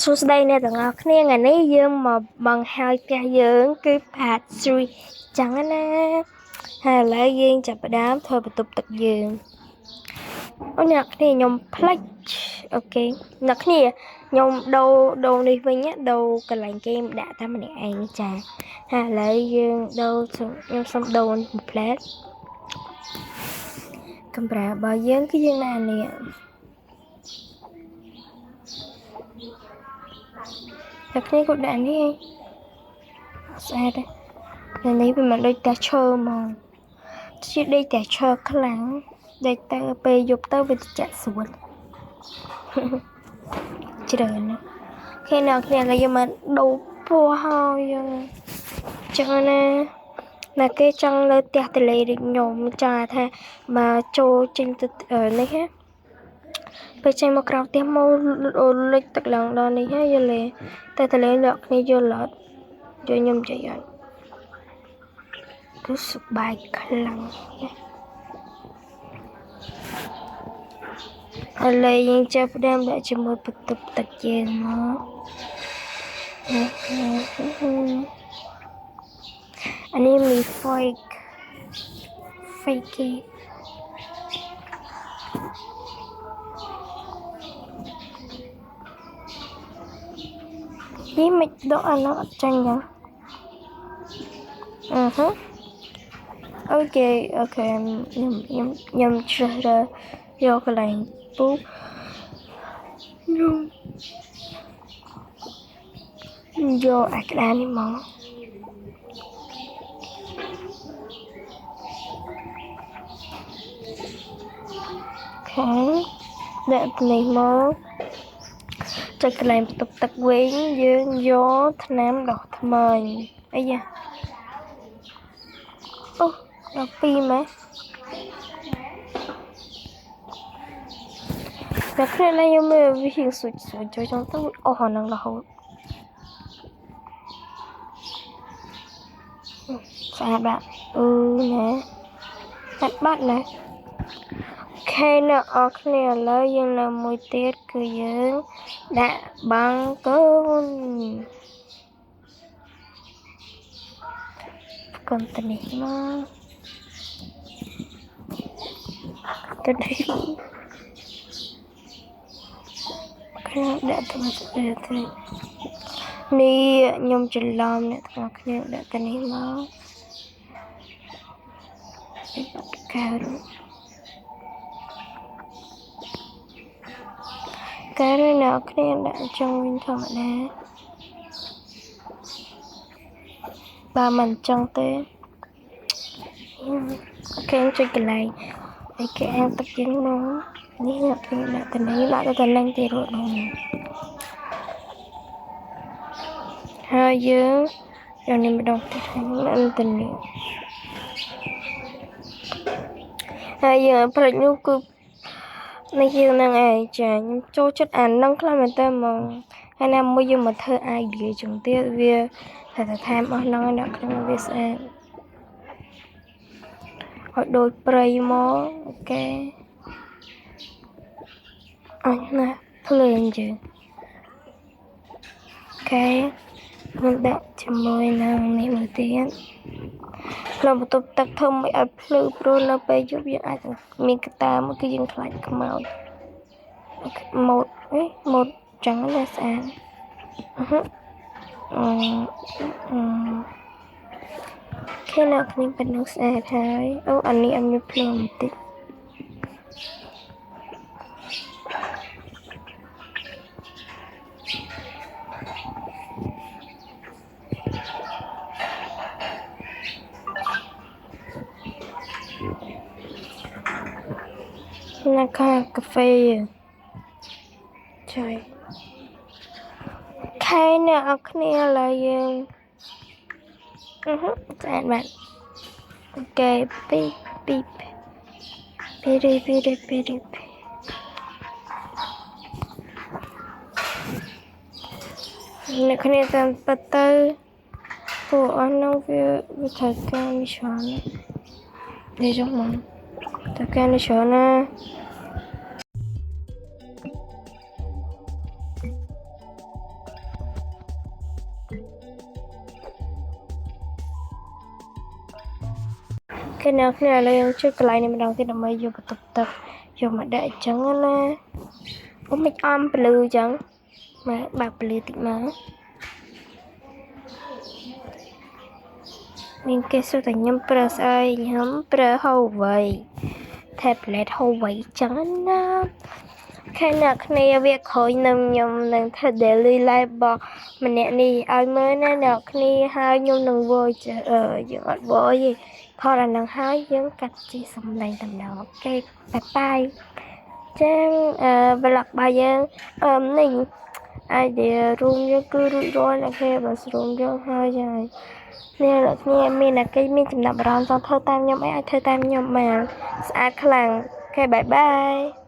សួស្តីអ្នកទាំងអស់គ្នាថ្ងៃនេះយើងមកបង្ហាញផ្ទះយើងគឺ part 3ចឹងណាហើយឥឡូវយើងចាប់ផ្ដើមធ្វើបន្ទប់ទឹកយើងអូអ្នកគ្នាខ្ញុំផ្លេចអូខេអ្នកគ្នាខ្ញុំដូរនេះវិញដូរកន្លែងគេដាក់តែម្នាក់ឯងចាហើយឥឡូវយើងដូរខ្ញុំសុំដូរមួយផ្លែតកាមេរ៉ារបស់យើងគឺយើងណានេះតែគ្នាគាត់ដាក់នេះស្អាតតែនេះវាមិនដូចតែឈើហ្មងជាដេកតែឈើខ្លាំងដេកទៅពេលយប់ទៅវាចាក់ស្រួលច្រើនណាស់គេអ្នកគ្នាឡើយយើងមកដូរពណ៌ហើយយើងចឹងណាគេចង់លើផ្ទះតលេដូចខ្ញុំចាថាមកចូលចេញទៅនេះហ៎ពេលចេញមកក្រៅផ្ទះមកលិចទឹកឡើងដល់នេះហើយយល់ទេតែតលេអ្នកគ្នាយល់អត់យកខ្ញុំចៃអត់គឺសុបាយខ្លាំងណាស់ឥឡូវយើងចាប់ផ្ដើមដាក់ជាមួយបន្ទប់ទឹកយើងមកអានេះមាន fake គេនេះមិនដកអានោះអត់ចាញ់ចឹងអូខេខ្ញុំជ្រើសរើសយកកន្លែងពូខ្ញុំយកអាក្តារនេះមកអូខេដាក់នេះមកចុចកន្លែងបន្ទប់ទឹកវិញយើងយកថ្នាំដោះថ្មើរអីយ៉ាអូដល់2ម៉េចតែគ្នាណាខ្ញុំមើលវាហៀងស៊ុចចូលចង់ទៅអស់អានឹងរហូតស្អាតបាក់ណាបាត់ណាខេអ្នកអរគ្នាឥឡូវយើងនៅមួយទៀតគឺយើងដាក់បង្គោលកុំទៅនេះមកទៅនេះខ្ញុំដាក់ទៅនេះខ្ញុំច្រឡំអ្នកទាំងអស់គ្នាដាក់ទៅនេះមកការអ្នកគ្នាដាក់ចង់វិញធម្មតាបើមិនចង់ទេគេចុចកន្លែងឲ្យគេអានទឹកយើងមកនេះអ្នកគ្នាដាក់ទៅនេះដាក់ទៅនឹងទីរត់នោះហើយយើងយកនេះម្ដងទៀតហើយទៅនេះហើយយើងប្រេចនោះគឺនេះយើងនឹងឯងចាខ្ញុំចូលចិត្តអានឹងខ្លះមែនតើហ្មងហើយណាមួយយើងមកធ្វើ idea ចឹងទៀតវាថាថែមអស់ហ្នឹងអ្នកខ្ញុំវាស្អាតឲ្យដូចព្រៃមកអូខេអញណាភ្លើងយើងអូខេខ្ញុំដាក់ជាមួយនឹងនេះមួយទៀតក្នុងបន្ទប់ទឹកធ្វើមិនឲ្យភ្លឺព្រោះនៅពេលយប់យើងអាចមានកតាមួយគឺយើងខ្លាចខ្មោចម៉ូតចឹងណាស្អាតគេនៅគ្នាប៉ុណ្ណឹងស្អាតហើយអូអានេះអត់មានភ្លើងបន្តិចណាកាហ្វេជួយខែអ្នកអរគ្នាឥឡូវយើងស្អាតបាត់អូខេពីអ្នកគ្នាតាមប៉ាទៅពួកអស់នោះវាត្រូវការនេះច្រើននេះចុះមកត្រូវការនេះច្រើនណា អ cái nào cái này lên trước cái này mình đang cái đầm mây vô tập tập vô mà đại trắng nè có make on blue trắng mà bạc blue tí mà mình cái số thành nhâm press ai nhâm press hậu vậy tablet hậu vậy trắng nè cái nào cái này việc khối nằm nhom nâng thật daily life bỏ mình nè đi ai mới nè nào cái này hai nhom nâng vô dưỡng ọt vô gì thôi là nâng hai dưỡng cắt chi xong này tầm nào ok bye bye trang vlog bài giang này ai để rung cho cứ rủi ro là khi mà rung cho hai dài nên là nghe mình là cái mình chụp nạp rong xong thơ tam nhom ấy ai thơ tam nhom mà ai khlang ok bye bye